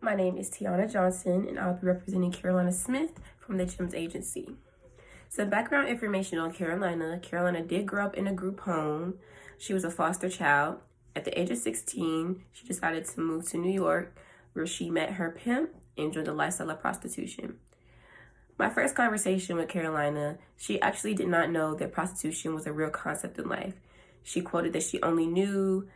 My name is Tiana Johnson, and I'll be representing Carolina Smith from the GEMS Agency. Some background information on Carolina. Carolina did grow up in a group home. She was a foster child. At the age of 16, she decided to move to New York, where she met her pimp and joined the lifestyle of prostitution. My first conversation with Carolina, she actually did not know that prostitution was a real concept in life. She quoted that she only knew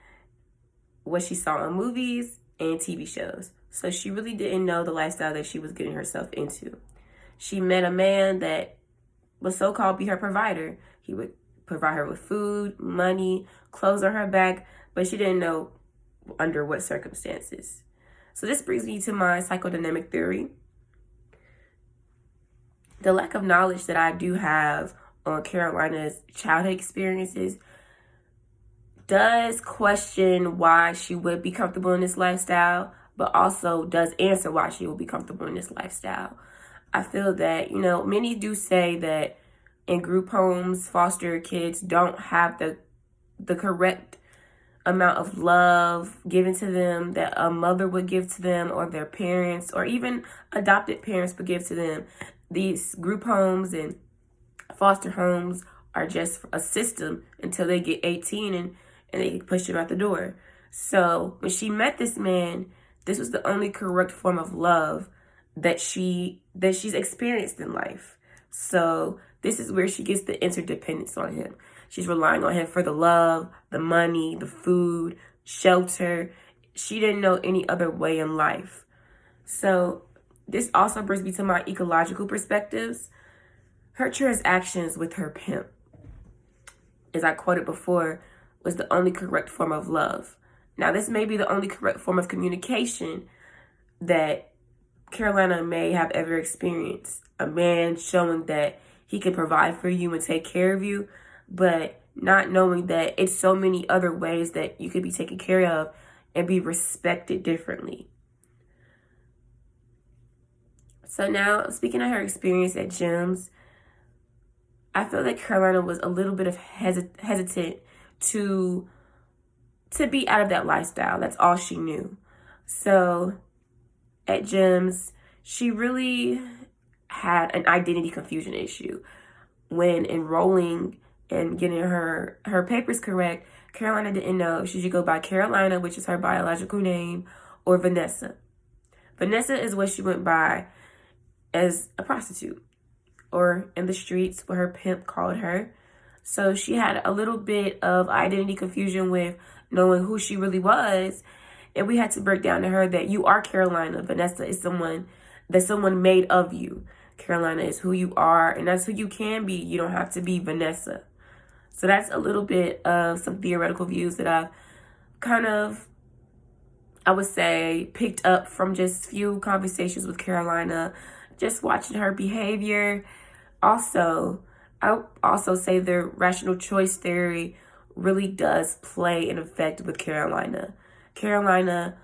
what she saw in movies and TV shows. So she really didn't know the lifestyle that she was getting herself into. She met a man that was so-called be her provider. He would provide her with food, money, clothes on her back, but she didn't know under what circumstances. So this brings me to my psychodynamic theory. The lack of knowledge that I do have on Carolina's childhood experiences does question why she would be comfortable in this lifestyle, but also does answer why she will be comfortable in this lifestyle. I feel that, many do say that in group homes, foster kids don't have the correct amount of love given to them that a mother would give to them, or their parents, or even adopted parents would give to them. These group homes and foster homes are just a system until they get 18 and they push them out the door. So when she met this man, this was the only correct form of love that she's experienced in life. So this is where she gets the interdependence on him. She's relying on him for the love, the money, the food, shelter. She didn't know any other way in life. So this also brings me to my ecological perspectives. Her transactions with her pimp, as I quoted before, was the only correct form of love. Now, this may be the only correct form of communication that Carolina may have ever experienced. A man showing that he can provide for you and take care of you, but not knowing that it's so many other ways that you could be taken care of and be respected differently. So now, speaking of her experience at GEMS, I feel that Carolina was a little bit of hesitant to be out of that lifestyle. That's all she knew. So at GEMS, she really had an identity confusion issue. When enrolling and getting her papers correct, Carolina didn't know if she should go by Carolina, which is her biological name, or Vanessa. Vanessa is what she went by as a prostitute, or in the streets what her pimp called her. So she had a little bit of identity confusion with knowing who she really was. And we had to break down to her that you are Carolina. Vanessa is someone made of you. Carolina is who you are, and that's who you can be. You don't have to be Vanessa. So that's a little bit of some theoretical views that I've kind of, I would say, picked up from just few conversations with Carolina, just watching her behavior. Also, I also say the rational choice theory really does play an effect with Carolina. Carolina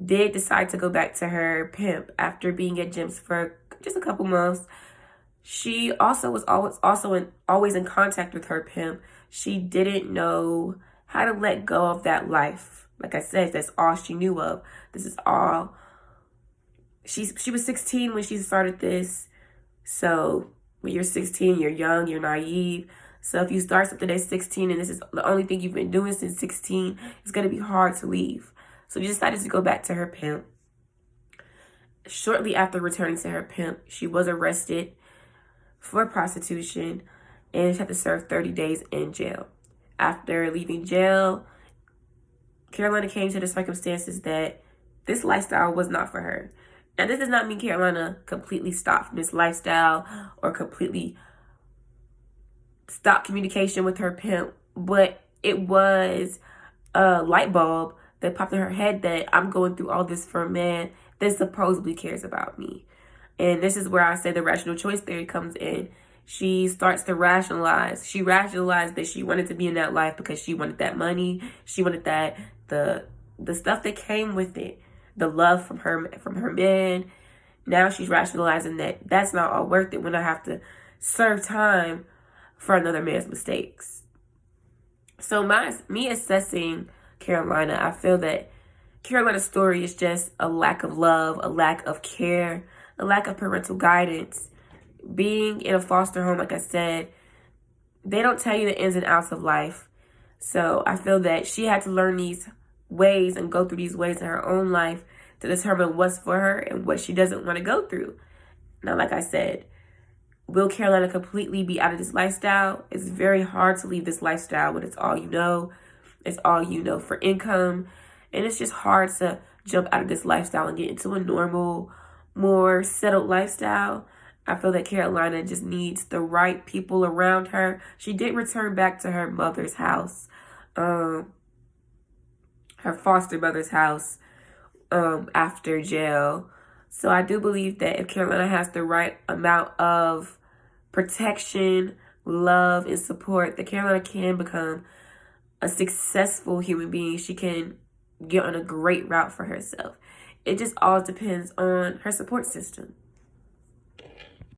did decide to go back to her pimp after being at GEMS for just a couple months. She also was always in contact with her pimp. She didn't know how to let go of that life. Like I said, that's all she knew of. This is all. She was 16 when she started this. So when you're 16, you're young, you're naive. So if you start something at 16 and this is the only thing you've been doing since 16, it's going to be hard to leave. So she decided to go back to her pimp. Shortly after returning to her pimp, she was arrested for prostitution and she had to serve 30 days in jail. After leaving jail, Carolina came to the circumstances that this lifestyle was not for her. Now, this does not mean Carolina completely stopped from this lifestyle or completely stopped communication with her pimp, but it was a light bulb that popped in her head that I'm going through all this for a man that supposedly cares about me. And this is where I say the rational choice theory comes in. She starts to rationalize. She rationalized that she wanted to be in that life because she wanted that money. She wanted that, the stuff that came with it, the love from her man. Now she's rationalizing that that's not all worth it when I have to serve time for another man's mistakes. So me assessing Carolina, I feel that Carolina's story is just a lack of love, a lack of care, a lack of parental guidance. Being in a foster home, like I said, they don't tell you the ins and outs of life. So I feel that she had to learn these ways and go through these ways in her own life to determine what's for her and what she doesn't want to go through. Now, like I said, will Carolina completely be out of this lifestyle? It's very hard to leave this lifestyle when it's all you know. It's all you know for income. And it's just hard to jump out of this lifestyle and get into a normal, more settled lifestyle. I feel that Carolina just needs the right people around her. She did return back to her mother's house, her foster mother's house, after jail. So I do believe that if Carolina has the right amount of protection, love, and support, that Carolina can become a successful human being. She can get on a great route for herself. It just all depends on her support system.